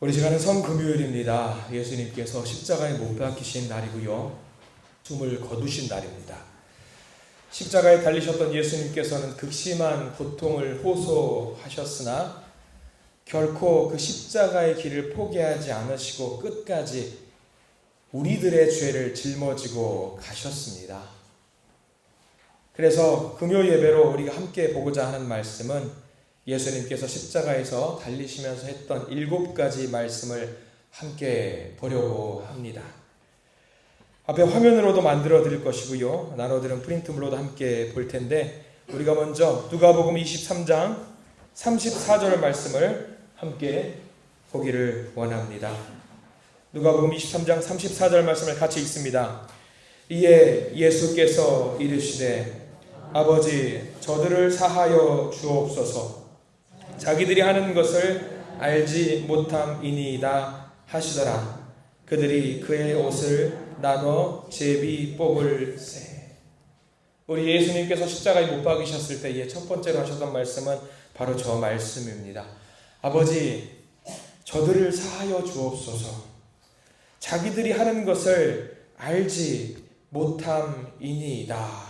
우리 시간은 성금요일입니다. 예수님께서 십자가에 못 박히신 날이고요. 숨을 거두신 날입니다. 십자가에 달리셨던 예수님께서는 극심한 고통을 호소하셨으나 결코 그 십자가의 길을 포기하지 않으시고 끝까지 우리들의 죄를 짊어지고 가셨습니다. 그래서 금요 예배로 우리가 함께 보고자 하는 말씀은 예수님께서 십자가에서 달리시면서 했던 7가지 말씀을 함께 보려고 합니다. 앞에 화면으로도 만들어 드릴 것이고요. 나눠드린 프린트물로도 함께 볼 텐데 우리가 먼저 누가복음 23장 34절 말씀을 함께 보기를 원합니다. 누가복음 23장 34절 말씀을 같이 읽습니다. 이에 예수께서 이르시되 아버지 저들을 사하여 주옵소서. 자기들이 하는 것을 알지 못함이니이다 하시더라. 그들이 그의 옷을 나눠 제비 뽑을세. 우리 예수님께서 십자가에 못 박이셨을 때에 첫 번째로 하셨던 말씀은 바로 저 말씀입니다. 아버지 저들을 사하여 주옵소서. 자기들이 하는 것을 알지 못함이니이다.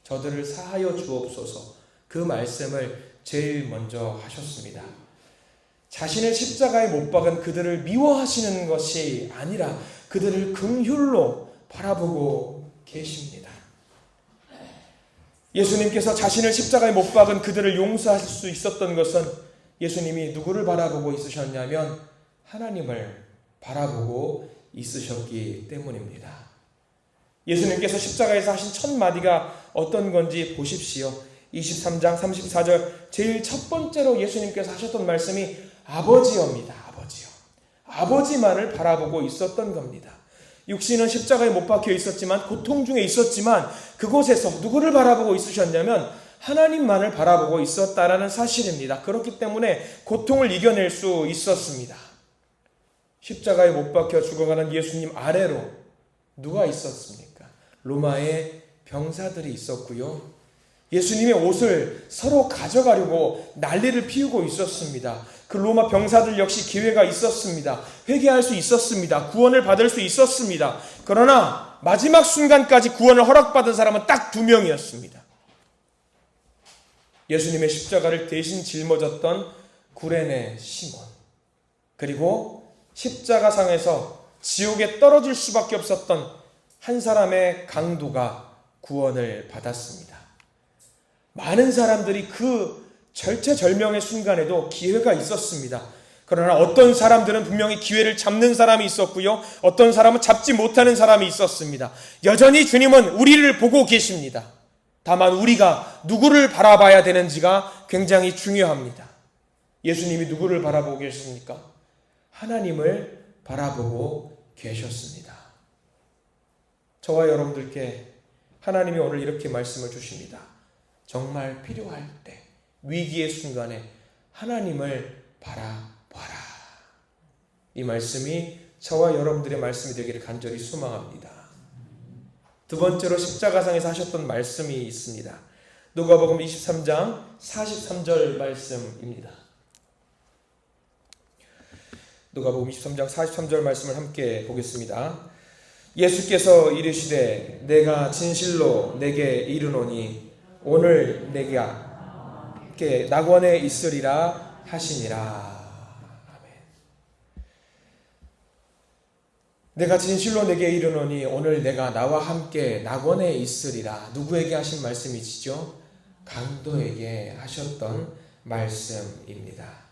저들을 사하여 주옵소서. 그 말씀을 제일 먼저 하셨습니다. 자신을 십자가에 못 박은 그들을 미워하시는 것이 아니라 그들을 긍휼로 바라보고 계십니다. 예수님께서 자신을 십자가에 못 박은 그들을 용서할 수 있었던 것은 예수님이 누구를 바라보고 있으셨냐면 하나님을 바라보고 있으셨기 때문입니다. 예수님께서 십자가에서 하신 첫 마디가 어떤 건지 보십시오. 23장 34절 제일 첫 번째로 예수님께서 하셨던 말씀이 아버지여입니다. 아버지여. 아버지만을 바라보고 있었던 겁니다. 육신은 십자가에 못 박혀 있었지만 고통 중에 있었지만 그곳에서 누구를 바라보고 있으셨냐면 하나님만을 바라보고 있었다라는 사실입니다. 그렇기 때문에 고통을 이겨낼 수 있었습니다. 십자가에 못 박혀 죽어가는 예수님 아래로 누가 있었습니까? 로마의 병사들이 있었고요. 예수님의 옷을 서로 가져가려고 난리를 피우고 있었습니다. 그 로마 병사들 역시 기회가 있었습니다. 회개할 수 있었습니다. 구원을 받을 수 있었습니다. 그러나 마지막 순간까지 구원을 허락받은 사람은 딱 2명이었습니다. 예수님의 십자가를 대신 짊어졌던 구레네 시몬, 그리고 십자가상에서 지옥에 떨어질 수밖에 없었던 한 사람의 강도가 구원을 받았습니다. 많은 사람들이 그 절체절명의 순간에도 기회가 있었습니다. 그러나 어떤 사람들은 분명히 기회를 잡는 사람이 있었고요. 어떤 사람은 잡지 못하는 사람이 있었습니다. 여전히 주님은 우리를 보고 계십니다. 다만 우리가 누구를 바라봐야 되는지가 굉장히 중요합니다. 예수님이 누구를 바라보고 계십니까? 하나님을 바라보고 계셨습니다. 저와 여러분들께 하나님이 오늘 이렇게 말씀을 주십니다. 정말 필요할 때, 위기의 순간에 하나님을 바라봐라. 이 말씀이 저와 여러분들의 말씀이 되기를 간절히 소망합니다. 두 번째로 십자가상에서 하셨던 말씀이 있습니다. 누가복음 23장 43절 말씀입니다. 누가복음 23장 43절 말씀을 함께 보겠습니다. 예수께서 이르시되 내가 진실로 내게 이르노니 오늘 내가 낙원에 있으리라 하시니라. 아멘. 내가 진실로 내게 이르노니 오늘 내가 나와 함께 낙원에 있으리라. 누구에게 하신 말씀이시죠? 강도에게 하셨던 말씀입니다.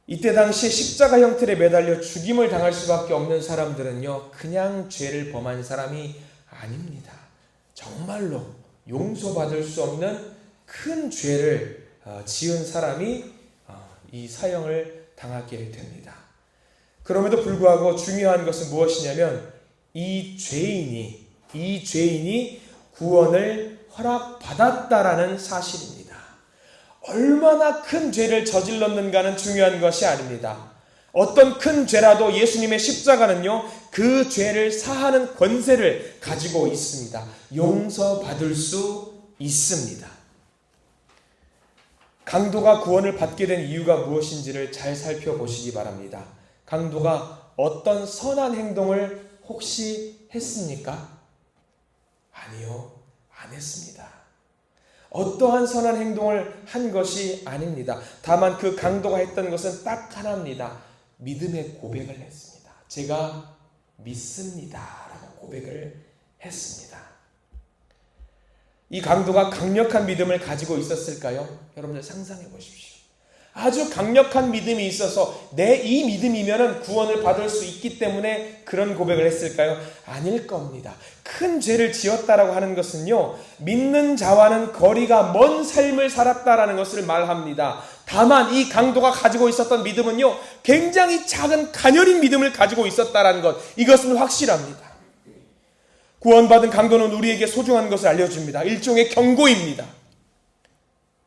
이때 당시 십자가 형틀에 매달려 죽임을 당할 수밖에 없는 사람들은요, 그냥 죄를 범한 사람이 아닙니다. 정말로 용서받을 수 없는 큰 죄를 지은 사람이 이 사형을 당하게 됩니다. 그럼에도 불구하고 중요한 것은 무엇이냐면 이 죄인이 구원을 허락받았다라는 사실입니다. 얼마나 큰 죄를 저질렀는가는 중요한 것이 아닙니다. 어떤 큰 죄라도 예수님의 십자가는요, 그 죄를 사하는 권세를 가지고 있습니다. 용서받을 수 있습니다. 강도가 구원을 받게 된 이유가 무엇인지를 잘 살펴보시기 바랍니다. 강도가 어떤 선한 행동을 혹시 했습니까? 아니요, 안 했습니다. 어떠한 선한 행동을 한 것이 아닙니다. 다만 그 강도가 했던 것은 딱 하나입니다. 믿음의 고백을 했습니다. 제가 믿습니다 라고 고백을 했습니다. 이 강도가 강력한 믿음을 가지고 있었을까요? 여러분들 상상해 보십시오. 아주 강력한 믿음이 있어서 내 이 믿음이면 구원을 받을 수 있기 때문에 그런 고백을 했을까요? 아닐 겁니다. 큰 죄를 지었다라고 하는 것은요, 믿는 자와는 거리가 먼 삶을 살았다라는 것을 말합니다. 다만 이 강도가 가지고 있었던 믿음은요, 굉장히 작은 가녀린 믿음을 가지고 있었다라는 것, 이것은 확실합니다. 구원받은 강도는 우리에게 소중한 것을 알려줍니다. 일종의 경고입니다.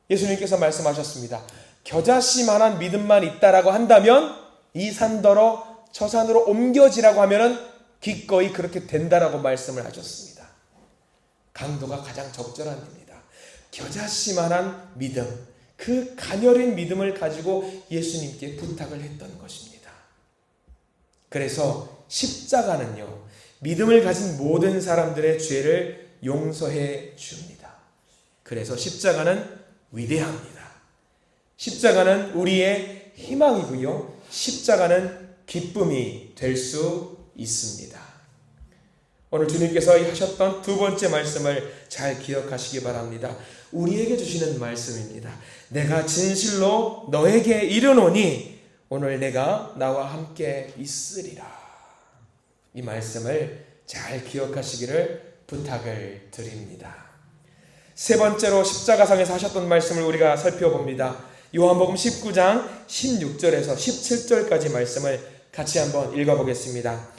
예수님께서 말씀하셨습니다. 겨자씨만한 믿음만 있다라고 한다면 이 산더러 저 산으로 옮겨지라고 하면은 기꺼이 그렇게 된다라고 말씀을 하셨습니다. 강도가 가장 적절한 입니다. 겨자씨만한 믿음, 그 가녀린 믿음을 가지고 예수님께 부탁을 했던 것입니다. 그래서 십자가는요, 믿음을 가진 모든 사람들의 죄를 용서해 줍니다. 그래서 십자가는 위대합니다. 십자가는 우리의 희망이고요, 십자가는 기쁨이 될 수 있습니다. 오늘 주님께서 하셨던 두 번째 말씀을 잘 기억하시기 바랍니다. 우리에게 주시는 말씀입니다. 내가 진실로 너에게 이르노니 오늘 내가 나와 함께 있으리라. 이 말씀을 잘 기억하시기를 부탁을 드립니다. 세 번째로 십자가상에서 하셨던 말씀을 우리가 살펴봅니다. 요한복음 19장 16절에서 17절까지 말씀을 같이 한번 읽어보겠습니다.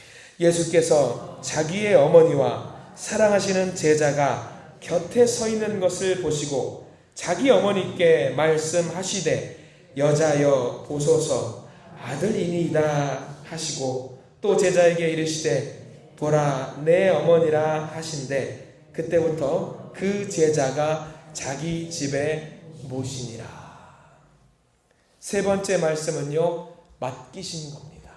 예수께서 자기의 어머니와 사랑하시는 제자가 곁에 서 있는 것을 보시고 자기 어머니께 말씀하시되 여자여 보소서 아들이니이다 하시고 또 제자에게 이르시되 보라 내 어머니라 하신대 그때부터 그 제자가 자기 집에 모시니라. 세 번째 말씀은요, 맡기신 겁니다.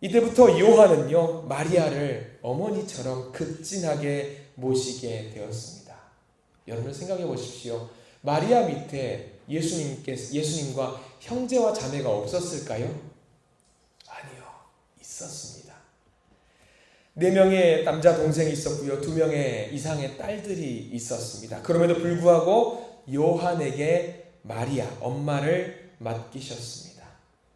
이때부터 요한은요, 마리아를 어머니처럼 극진하게 모시게 되었습니다. 여러분 생각해 보십시오. 마리아 밑에 예수님과 형제와 자매가 없었을까요? 아니요, 있었습니다. 4명의 남자 동생이 있었고요, 2명의 이상의 딸들이 있었습니다. 그럼에도 불구하고 요한에게 마리아, 엄마를 맡기셨습니다.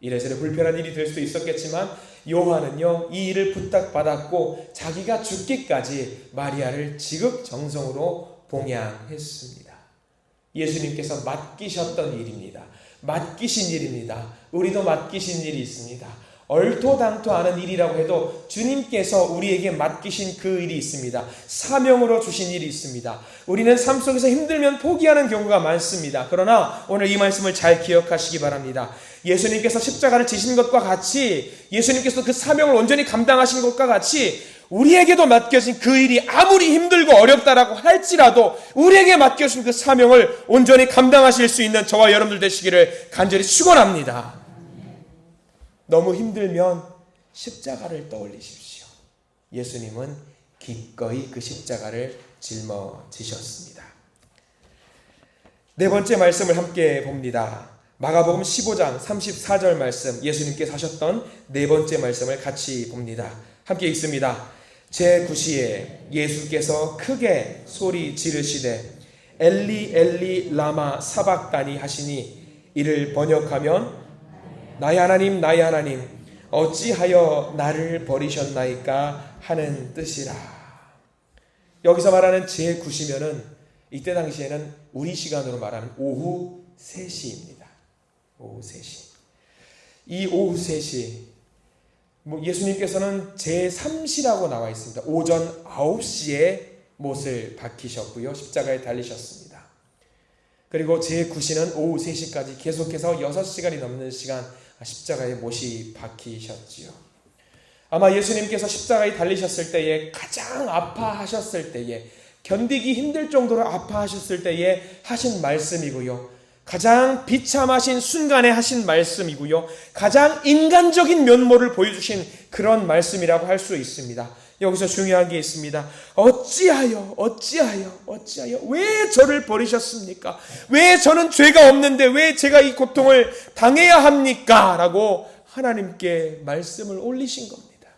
이래저래 불편한 일이 될 수도 있었겠지만 요한은요, 이 일을 부탁받았고 자기가 죽기까지 마리아를 지극정성으로 봉양했습니다. 예수님께서 맡기셨던 일입니다. 맡기신 일입니다. 우리도 맡기신 일이 있습니다. 얼토당토하는 일이라고 해도 주님께서 우리에게 맡기신 그 일이 있습니다. 사명으로 주신 일이 있습니다. 우리는 삶 속에서 힘들면 포기하는 경우가 많습니다. 그러나 오늘 이 말씀을 잘 기억하시기 바랍니다. 예수님께서 십자가를 지신 것과 같이, 예수님께서 그 사명을 온전히 감당하신 것과 같이 우리에게도 맡겨진 그 일이 아무리 힘들고 어렵다라고 할지라도 우리에게 맡겨진 그 사명을 온전히 감당하실 수 있는 저와 여러분들 되시기를 간절히 축원합니다. 너무 힘들면 십자가를 떠올리십시오. 예수님은 기꺼이 그 십자가를 짊어지셨습니다. 네 번째 말씀을 함께 봅니다. 마가복음 15장 34절 말씀, 예수님께서 하셨던 네 번째 말씀을 같이 봅니다. 함께 읽습니다. 제9시에 예수께서 크게 소리 지르시되 엘리 엘리 라마 사박다니 하시니 이를 번역하면 나의 하나님 나의 하나님 어찌하여 나를 버리셨나이까 하는 뜻이라. 여기서 말하는 제9시면은 이때 당시에는 우리 시간으로 말하면 오후 3시입니다. 오후 3시. 이 오후 3시 예수님께서는 제3시라고 나와 있습니다. 오전 9시에 못을 박히셨고요, 십자가에 달리셨습니다. 그리고 제9시는 오후 3시까지 계속해서 6시간이 넘는 시간 십자가에 못이 박히셨지요. 아마 예수님께서 십자가에 달리셨을 때에 가장 아파하셨을 때에 견디기 힘들 정도로 아파하셨을 때에 하신 말씀이고요. 가장 비참하신 순간에 하신 말씀이고요. 가장 인간적인 면모를 보여주신 그런 말씀이라고 할 수 있습니다. 여기서 중요한 게 있습니다. 어찌하여 왜 저를 버리셨습니까? 왜 저는 죄가 없는데 왜 제가 이 고통을 당해야 합니까? 라고 하나님께 말씀을 올리신 겁니다.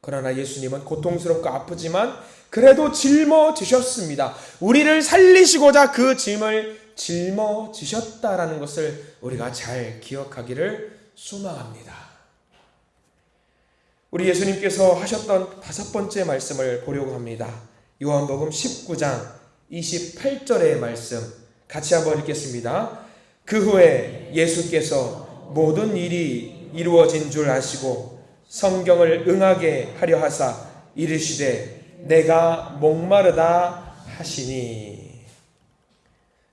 그러나 예수님은 고통스럽고 아프지만 그래도 짊어지셨습니다. 우리를 살리시고자 그 짐을 짊어지셨다라는 것을 우리가 잘 기억하기를 소망합니다. 우리 예수님께서 하셨던 5번째 말씀을 보려고 합니다. 요한복음 19장 28절의 말씀 같이 한번 읽겠습니다. 그 후에 예수께서 모든 일이 이루어진 줄 아시고 성경을 응하게 하려 하사 이르시되 내가 목마르다 하시니.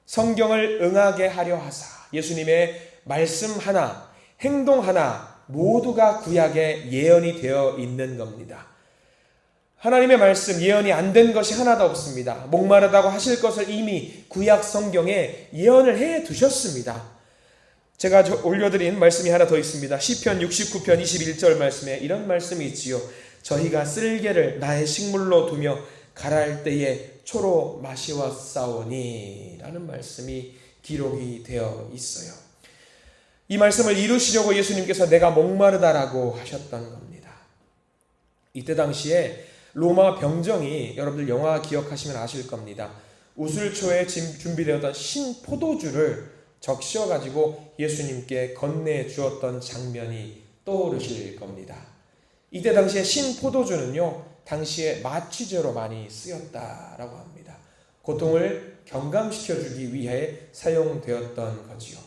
성경을 응하게 하려 하사, 예수님의 말씀 하나, 행동 하나 모두가 구약에 예언이 되어 있는 겁니다. 하나님의 말씀 예언이 안 된 것이 하나도 없습니다. 목마르다고 하실 것을 이미 구약 성경에 예언을 해 두셨습니다. 제가 올려드린 말씀이 하나 더 있습니다. 시편 69편 21절 말씀에 이런 말씀이 있지요. 저희가 쓸개를 나의 식물로 두며 가랄 때에 초로 마시왔사오니 라는 말씀이 기록이 되어 있어요. 이 말씀을 이루시려고 예수님께서 내가 목마르다라고 하셨던 겁니다. 이때 당시에 로마 병정이, 여러분들 영화 기억하시면 아실 겁니다. 우슬초에 준비되었던 신포도주를 적셔가지고 예수님께 건네주었던 장면이 떠오르실 겁니다. 이때 당시에 신포도주는요, 당시에 마취제로 많이 쓰였다라고 합니다. 고통을 경감시켜주기 위해 사용되었던 거지요.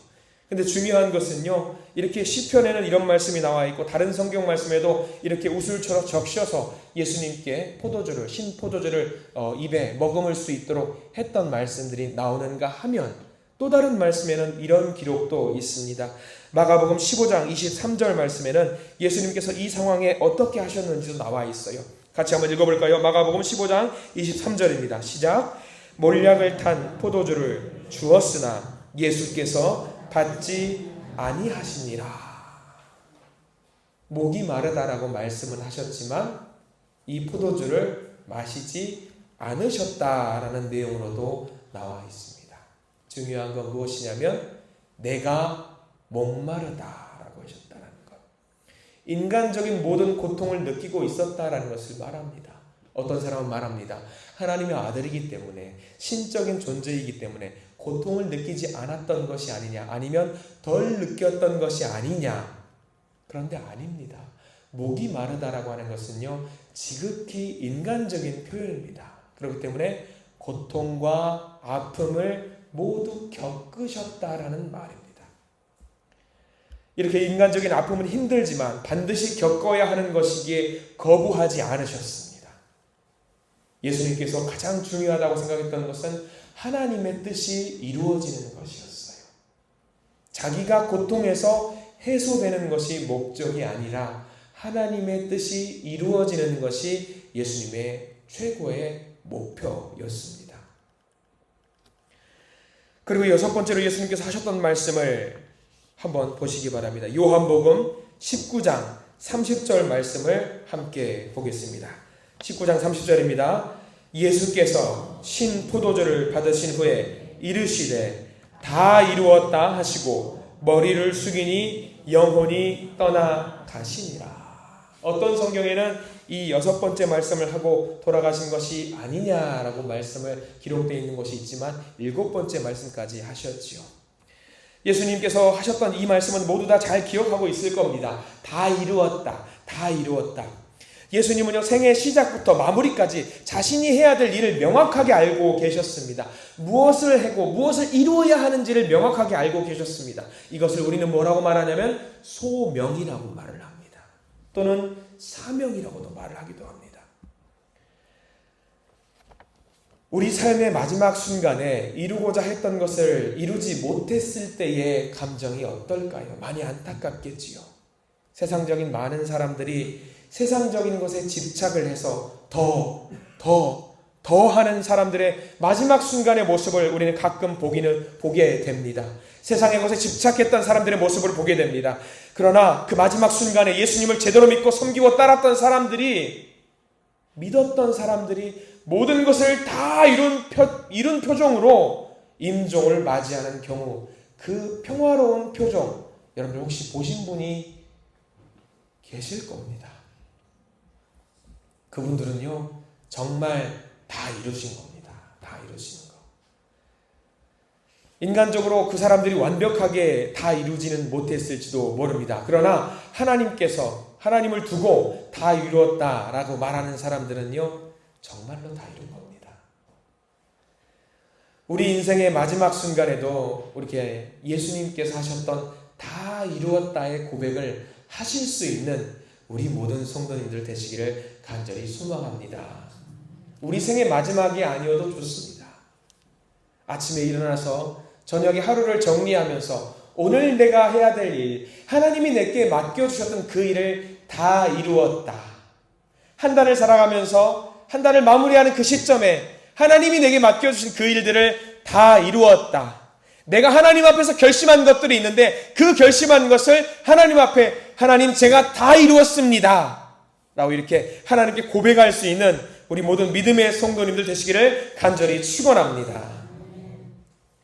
근데 중요한 것은요, 이렇게 시편에는 이런 말씀이 나와 있고 다른 성경 말씀에도 이렇게 우슬처럼 적셔서 예수님께 포도주를, 신포도주를 입에 머금을 수 있도록 했던 말씀들이 나오는가 하면 또 다른 말씀에는 이런 기록도 있습니다. 마가복음 15장 23절 말씀에는 예수님께서 이 상황에 어떻게 하셨는지도 나와 있어요. 같이 한번 읽어볼까요? 마가복음 15장 23절입니다. 시작. 몰약을 탄 포도주를 주었으나 예수께서 받지 아니하시니라. 목이 마르다라고 말씀은 하셨지만 이 포도주를 마시지 않으셨다라는 내용으로도 나와 있습니다. 중요한 건 무엇이냐면 내가 목마르다라고 하셨다는 것. 인간적인 모든 고통을 느끼고 있었다라는 것을 말합니다. 어떤 사람은 말합니다. 하나님의 아들이기 때문에, 신적인 존재이기 때문에 고통을 느끼지 않았던 것이 아니냐, 아니면 덜 느꼈던 것이 아니냐. 그런데 아닙니다. 목이 마르다라고 하는 것은요, 지극히 인간적인 표현입니다. 그렇기 때문에 고통과 아픔을 모두 겪으셨다라는 말입니다. 이렇게 인간적인 아픔은 힘들지만 반드시 겪어야 하는 것이기에 거부하지 않으셨습니다. 예수님께서 가장 중요하다고 생각했던 것은 하나님의 뜻이 이루어지는 것이었어요. 자기가 고통에서 해소되는 것이 목적이 아니라 하나님의 뜻이 이루어지는 것이 예수님의 최고의 목표였습니다. 그리고 6번째로 예수님께서 하셨던 말씀을 한번 보시기 바랍니다. 요한복음 19장 30절 말씀을 함께 보겠습니다. 19장 30절입니다. 예수께서 신포도주를 받으신 후에 이르시되 다 이루었다 하시고 머리를 숙이니 영혼이 떠나 가시니라. 어떤 성경에는 이 6번째 말씀을 하고 돌아가신 것이 아니냐라고 말씀을 기록되어 있는 것이 있지만 7번째 말씀까지 하셨지요. 예수님께서 하셨던 이 말씀은 모두 다 잘 기억하고 있을 겁니다. 다 이루었다. 다 이루었다. 예수님은요, 생애 시작부터 마무리까지 자신이 해야 될 일을 명확하게 알고 계셨습니다. 무엇을 하고 무엇을 이루어야 하는지를 명확하게 알고 계셨습니다. 이것을 우리는 뭐라고 말하냐면 소명이라고 말을 합니다. 또는 사명이라고도 말을 하기도 합니다. 우리 삶의 마지막 순간에 이루고자 했던 것을 이루지 못했을 때의 감정이 어떨까요? 많이 안타깝겠지요. 세상적인 많은 사람들이 세상적인 것에 집착을 해서 더 더하는 사람들의 마지막 순간의 모습을 우리는 가끔 보게 됩니다. 세상의 것에 집착했던 사람들의 모습을 보게 됩니다. 그러나 그 마지막 순간에 예수님을 제대로 믿고 섬기고 따랐던 사람들이, 믿었던 사람들이 모든 것을 다 이룬 표정으로 임종을 맞이하는 경우, 그 평화로운 표정, 여러분들 혹시 보신 분이 계실 겁니다. 그분들은요, 정말 다 이루신 겁니다. 다 이루시는 거. 인간적으로 그 사람들이 완벽하게 다 이루지는 못했을지도 모릅니다. 그러나 하나님께서, 하나님을 두고 다 이루었다라고 말하는 사람들은요, 정말로 다 이룬 겁니다. 우리 인생의 마지막 순간에도 이렇게 예수님께서 하셨던 다 이루었다의 고백을 하실 수 있는 우리 모든 성도님들 되시기를 간절히 소망합니다. 우리 생의 마지막이 아니어도 좋습니다. 아침에 일어나서 저녁에 하루를 정리하면서 오늘 내가 해야 될 일, 하나님이 내게 맡겨주셨던 그 일을 다 이루었다. 한 달을 살아가면서 한 달을 마무리하는 그 시점에 하나님이 내게 맡겨주신 그 일들을 다 이루었다. 내가 하나님 앞에서 결심한 것들이 있는데 그 결심한 것을 하나님 앞에, 하나님 제가 다 이루었습니다 라고 이렇게 하나님께 고백할 수 있는 우리 모든 믿음의 성도님들 되시기를 간절히 축원합니다.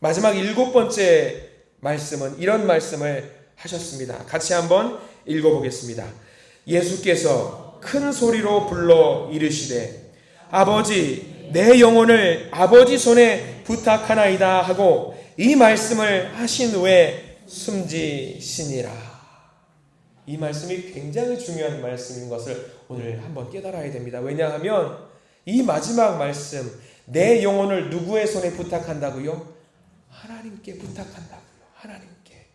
마지막 7번째 말씀은 이런 말씀을 하셨습니다. 같이 한번 읽어보겠습니다. 예수께서 큰 소리로 불러 이르시되 아버지 내 영혼을 아버지 손에 부탁하나이다 하고 이 말씀을 하신 후에 숨지시니라. 이 말씀이 굉장히 중요한 말씀인 것을 오늘 한번 깨달아야 됩니다. 왜냐하면 이 마지막 말씀, 내 영혼을 누구의 손에 부탁한다고요? 하나님께 부탁한다고요. 하나님께.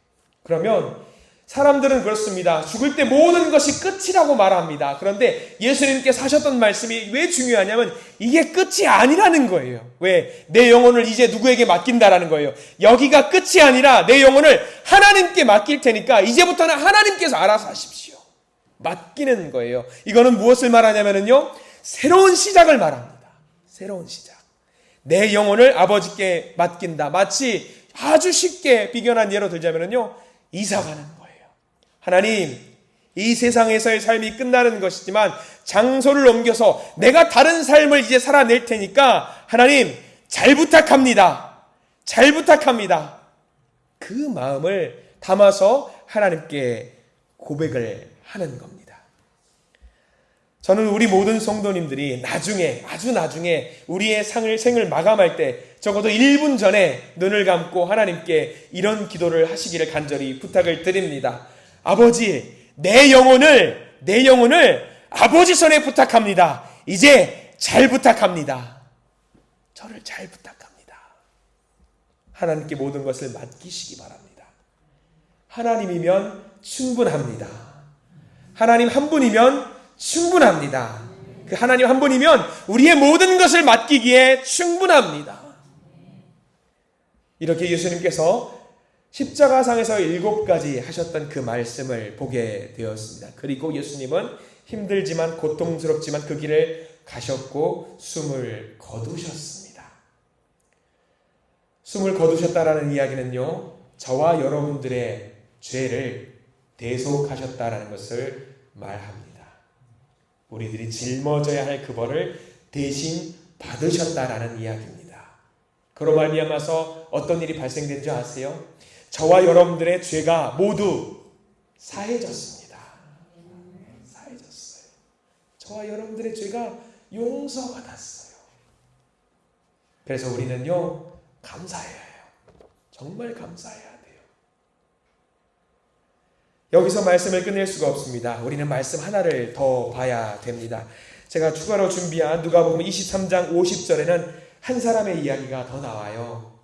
그러면 사람들은 그렇습니다. 죽을 때 모든 것이 끝이라고 말합니다. 그런데 예수님께서 하셨던 말씀이 왜 중요하냐면 이게 끝이 아니라는 거예요. 왜? 내 영혼을 이제 누구에게 맡긴다라는 거예요. 여기가 끝이 아니라 내 영혼을 하나님께 맡길 테니까 이제부터는 하나님께서 알아서 하십시오. 맡기는 거예요. 이거는 무엇을 말하냐면요, 새로운 시작을 말합니다. 새로운 시작. 내 영혼을 아버지께 맡긴다. 마치 아주 쉽게 비견한 예로 들자면요, 이사 가는 거예요. 하나님, 이 세상에서의 삶이 끝나는 것이지만 장소를 옮겨서 내가 다른 삶을 이제 살아낼 테니까 하나님 잘 부탁합니다. 잘 부탁합니다. 그 마음을 담아서 하나님께 고백을 하는 겁니다. 저는 우리 모든 성도님들이 나중에, 아주 나중에 우리의 생을 마감할 때 적어도 1분 전에 눈을 감고 하나님께 이런 기도를 하시기를 간절히 부탁을 드립니다. 아버지, 내 영혼을 아버지 손에 부탁합니다. 이제 잘 부탁합니다. 저를 잘 부탁합니다. 하나님께 모든 것을 맡기시기 바랍니다. 하나님이면 충분합니다. 하나님 한 분이면 충분합니다. 그 하나님 한 분이면 우리의 모든 것을 맡기기에 충분합니다. 이렇게 예수님께서 십자가상에서 7가지 하셨던 그 말씀을 보게 되었습니다. 그리고 예수님은 힘들지만 고통스럽지만 그 길을 가셨고 숨을 거두셨습니다. 숨을 거두셨다라는 이야기는요, 저와 여러분들의 죄를 대속하셨다라는 것을 말합니다. 우리들이 짊어져야 할 그 벌을 대신 받으셨다라는 이야기입니다. 그로 말미암아서 어떤 일이 발생된 줄 아세요? 저와 여러분들의 죄가 모두 사해졌습니다. 사해졌어요. 저와 여러분들의 죄가 용서받았어요. 그래서 우리는요, 감사해야 해요. 정말 감사해야 돼요. 여기서 말씀을 끝낼 수가 없습니다. 우리는 말씀 하나를 더 봐야 됩니다. 제가 추가로 준비한 누가복음 23장 50절에는 한 사람의 이야기가 더 나와요.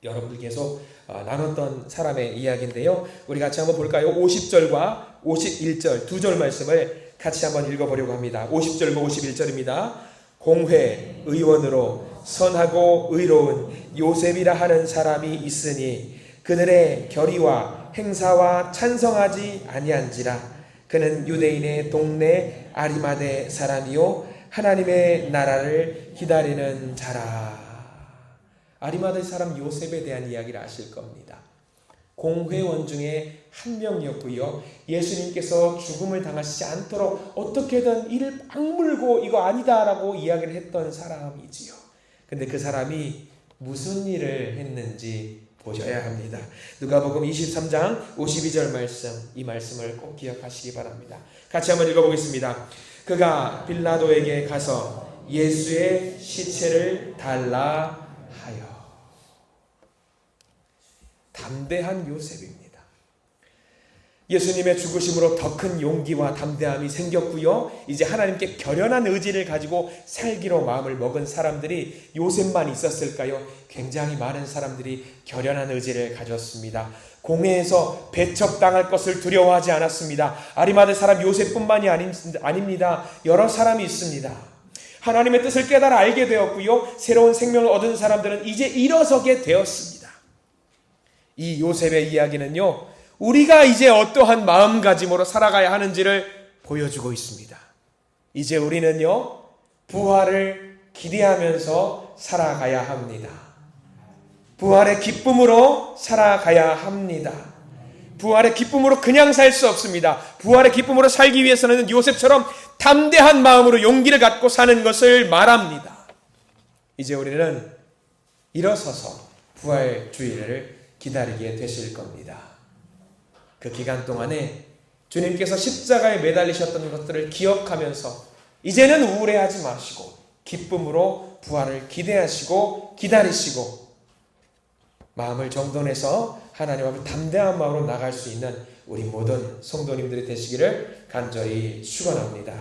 여러분들 계속 나눴던 사람의 이야기인데요. 우리 같이 한번 볼까요? 50절과 51절 두 절 말씀을 같이 한번 읽어보려고 합니다. 50절과 51절입니다. 공회 의원으로 선하고 의로운 요셉이라 하는 사람이 있으니 그들의 결의와 행사와 찬성하지 아니한지라. 그는 유대인의 동네 아리마대 사람이요 하나님의 나라를 기다리는 자라. 아리마다의 사람 요셉에 대한 이야기를 아실 겁니다. 공회원 중에 한 명이었고요. 예수님께서 죽음을 당하시지 않도록 어떻게든 이를 악물고 이거 아니다라고 이야기를 했던 사람이지요. 근데 그 사람이 무슨 일을 했는지 보셔야 합니다. 누가복음 23장 52절 말씀, 이 말씀을 꼭 기억하시기 바랍니다. 같이 한번 읽어보겠습니다. 그가 빌라도에게 가서 예수의 시체를 달라 하여. 담대한 요셉입니다. 예수님의 죽으심으로 더 큰 용기와 담대함이 생겼고요. 이제 하나님께 결연한 의지를 가지고 살기로 마음을 먹은 사람들이 요셉만 있었을까요? 굉장히 많은 사람들이 결연한 의지를 가졌습니다. 공회에서 배척당할 것을 두려워하지 않았습니다. 아리마대 사람 요셉뿐만이 아닙니다. 여러 사람이 있습니다. 하나님의 뜻을 깨달아 알게 되었고요. 새로운 생명을 얻은 사람들은 이제 일어서게 되었습니다. 이 요셉의 이야기는요, 우리가 이제 어떠한 마음가짐으로 살아가야 하는지를 보여주고 있습니다. 이제 우리는요, 부활을 기대하면서 살아가야 합니다. 부활의 기쁨으로 살아가야 합니다. 부활의 기쁨으로 그냥 살 수 없습니다. 부활의 기쁨으로 살기 위해서는 요셉처럼 담대한 마음으로 용기를 갖고 사는 것을 말합니다. 이제 우리는 일어서서 부활 주일을 기다리게 되실 겁니다. 그 기간 동안에 주님께서 십자가에 매달리셨던 것들을 기억하면서 이제는 우울해하지 마시고 기쁨으로 부활을 기대하시고 기다리시고 마음을 정돈해서 하나님 앞에 담대한 마음으로 나갈 수 있는 우리 모든 성도님들이 되시기를 간절히 축원합니다.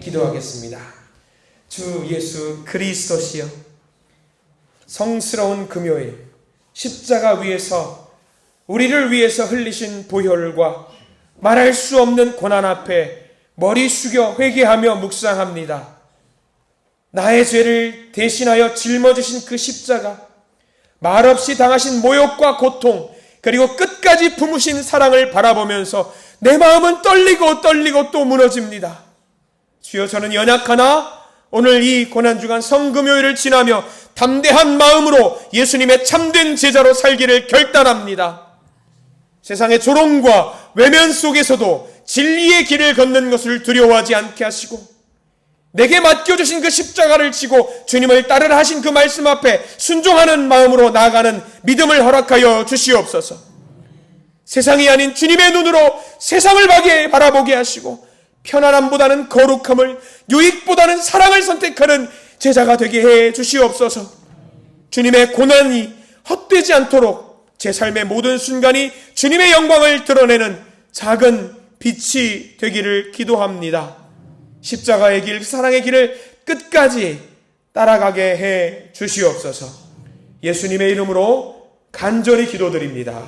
기도하겠습니다. 주 예수 그리스도시여, 성스러운 금요일 십자가 위에서 우리를 위해서 흘리신 보혈과 말할 수 없는 고난 앞에 머리 숙여 회개하며 묵상합니다. 나의 죄를 대신하여 짊어지신 그 십자가, 말없이 당하신 모욕과 고통, 그리고 끝까지 품으신 사랑을 바라보면서 내 마음은 떨리고 또 무너집니다. 주여, 저는 연약하나 오늘 이 고난주간 성금요일을 지나며 담대한 마음으로 예수님의 참된 제자로 살기를 결단합니다. 세상의 조롱과 외면 속에서도 진리의 길을 걷는 것을 두려워하지 않게 하시고 내게 맡겨주신 그 십자가를 지고 주님을 따르라 하신 그 말씀 앞에 순종하는 마음으로 나아가는 믿음을 허락하여 주시옵소서. 세상이 아닌 주님의 눈으로 세상을 바라보게 하시고 편안함보다는 거룩함을, 유익보다는 사랑을 선택하는 제자가 되게 해 주시옵소서. 주님의 고난이 헛되지 않도록 제 삶의 모든 순간이 주님의 영광을 드러내는 작은 빛이 되기를 기도합니다. 십자가의 길, 사랑의 길을 끝까지 따라가게 해 주시옵소서. 예수님의 이름으로 간절히 기도드립니다.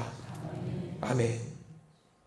아멘.